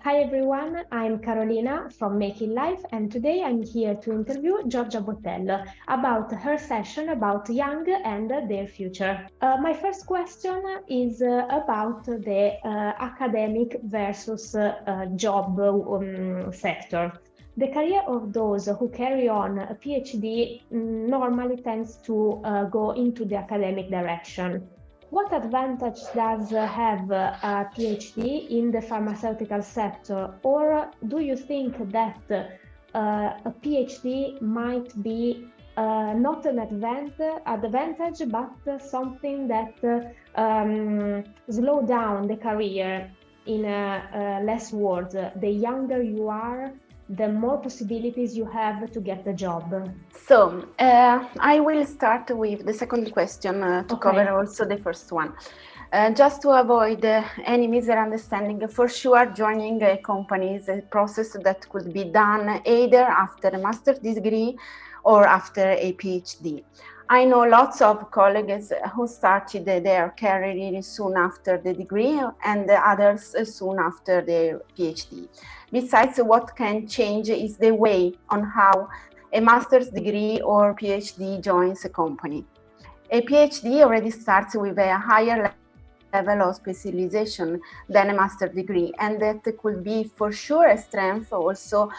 Hi everyone, I'm Carolina from Making Life, and today I'm here to interview Giorgia Bottello about her session about young and their future. My first question is about the academic versus job sector. The career of those who carry on a PhD normally tends to go into the academic direction. What advantage does have a PhD in the pharmaceutical sector, or do you think that a PhD might be not an advantage, but something that slow down the career in less words? The younger you are, the more possibilities you have to get a job. I will start with the second question to Okay. cover also the first one. Just to avoid any misunderstanding, for sure, joining a company is a process that could be done either after a master's degree or after a PhD. I know lots of colleagues who started their career soon after the degree and others soon after their PhD. Besides, what can change is the way on how a master's degree or PhD joins a company. A PhD already starts with a higher level of specialization than a master's degree, and that could be for sure a strength, also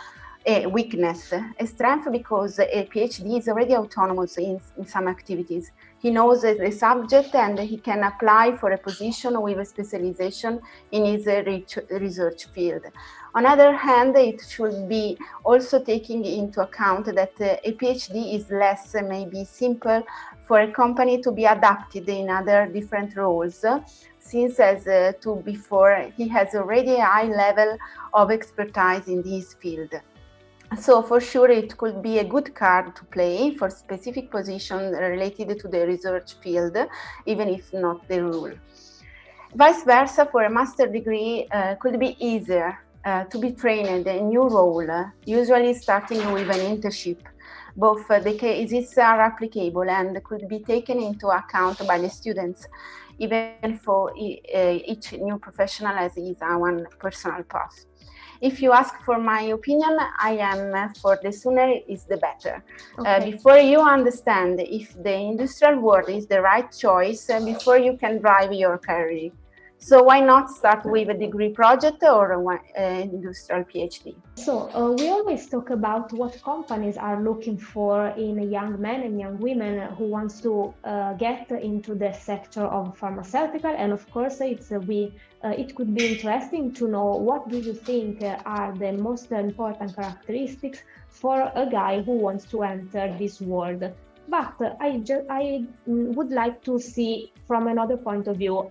a weakness. A strength because a PhD is already autonomous in some activities. He knows the subject and he can apply for a position with a specialization in his research field. On the other hand, it should be also taking into account that a PhD is less maybe simple for a company to be adapted in other different roles, since as to before he has already a high level of expertise in this field. So for sure it could be a good card to play for specific positions related to the research field, even if not the rule. Vice versa, for a master degree could be easier to be trained in a new role, usually starting with an internship. Both the cases are applicable and could be taken into account by the students, even for each new professional as his own personal path. If you ask for my opinion, I am for the sooner is the better. Okay. Before you understand if the industrial world is the right choice, before you can drive your career. So why not start with a degree project or an industrial PhD? So we always talk about what companies are looking for in young men and young women who wants to get into the sector of pharmaceutical, and of course it could be interesting to know what do you think are the most important characteristics for a guy who wants to enter this world. But I would like to see from another point of view,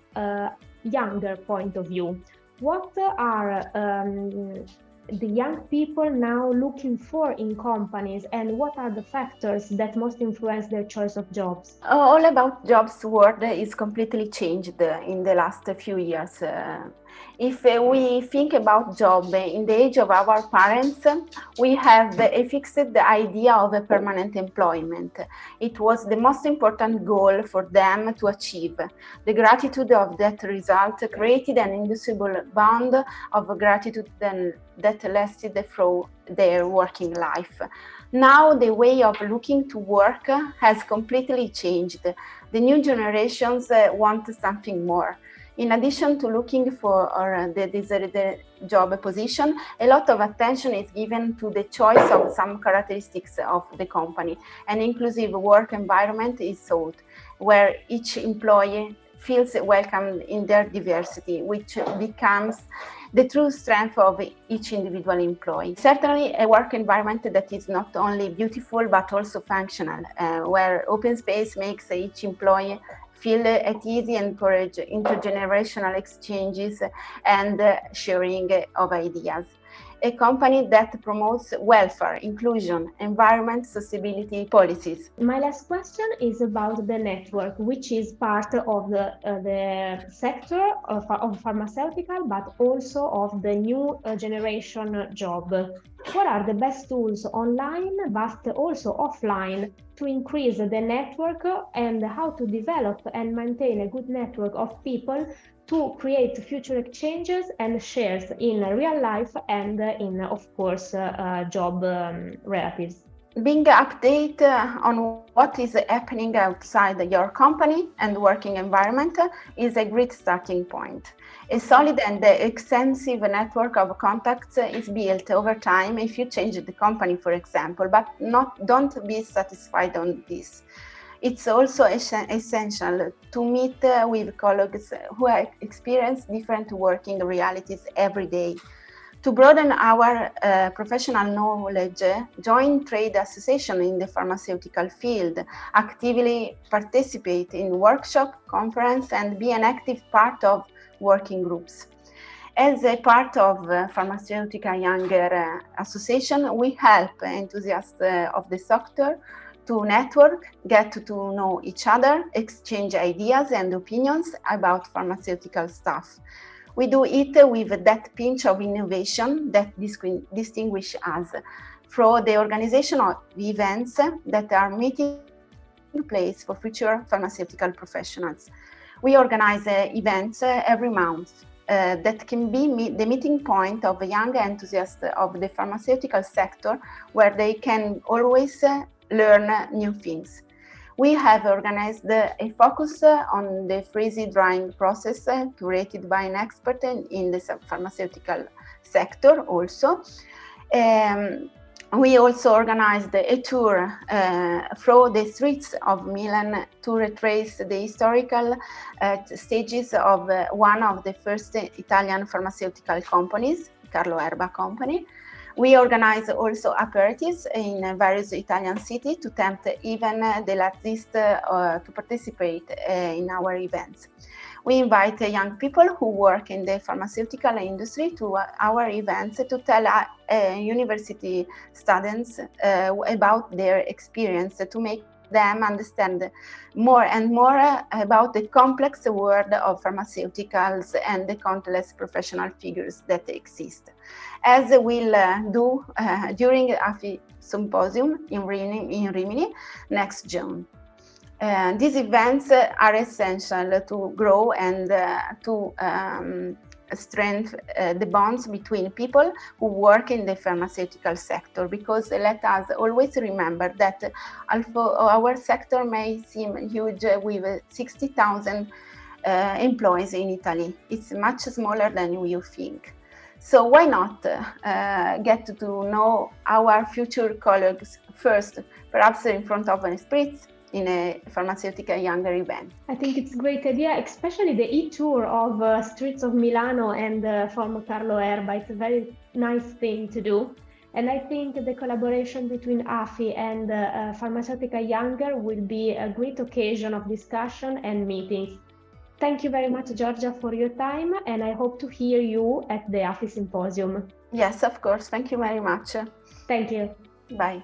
younger point of view. What are the young people now looking for in companies, and what are the factors that most influence their choice of jobs? All about jobs world is completely changed in the last few years. If we think about job in the age of our parents, we have a fixed idea of a permanent employment. It was the most important goal for them to achieve. The gratitude of that result created an indissoluble bond of gratitude that lasted through their working life. Now the way of looking to work has completely changed. The new generations want something more. In addition to looking for the desired job position, a lot of attention is given to the choice of some characteristics of the company. An inclusive work environment is sought, where each employee feels welcome in their diversity, which becomes the true strength of each individual employee. Certainly a work environment that is not only beautiful but also functional, where open space makes each employee feel at ease and encourage intergenerational exchanges and sharing of ideas. A company that promotes welfare, inclusion, environment, sustainability policies. My last question is about the network, which is part of the sector of pharmaceutical, but also of the new generation job. What are the best tools online, but also offline, to increase the network and how to develop and maintain a good network of people to create future exchanges and shares in real life and in, of course, job relatives. Being updated on what is happening outside your company and working environment is a great starting point. A solid and extensive network of contacts is built over time if you change the company, for example, but don't be satisfied on this. It's also essential to meet with colleagues who experience different working realities every day. To broaden our professional knowledge, join trade associations in the pharmaceutical field, actively participate in workshops, conferences, and be an active part of working groups. As a part of Pharmaceutical Younger Association, we help enthusiasts of the sector to network, get to know each other, exchange ideas and opinions about pharmaceutical stuff. We do it with that pinch of innovation that distinguishes us from the organization of events that are meeting place for future pharmaceutical professionals. We organize events every month that can be the meeting point of young enthusiasts of the pharmaceutical sector, where they can always learn new things. We have organized a focus on the freeze-drying process curated by an expert in the pharmaceutical sector also. We also organized a tour through the streets of Milan to retrace the historical stages of one of the first Italian pharmaceutical companies, Carlo Erba company. We organize also aperitifs in various Italian cities to tempt even the latest to participate in our events. We invite young people who work in the pharmaceutical industry to our events to tell university students about their experience, to make them understand more and more about the complex world of pharmaceuticals and the countless professional figures that exist, as we'll do during AFI Symposium in Rimini next June. These events are essential to grow and to strengthen the bonds between people who work in the pharmaceutical sector, because let us always remember that although our sector may seem huge with 60,000 employees in Italy, it's much smaller than you think. So why not get to know our future colleagues first, perhaps in front of an spritz in a pharmaceutical younger event. I think it's a great idea, especially the e-tour of streets of Milano and from Carlo Erba. It's a very nice thing to do. And I think the collaboration between AFI and Pharmaceutical Younger will be a great occasion of discussion and meetings. Thank you very much, Giorgia, for your time, and I hope to hear you at the AFI Symposium. Yes, of course. Thank you very much. Thank you. Bye.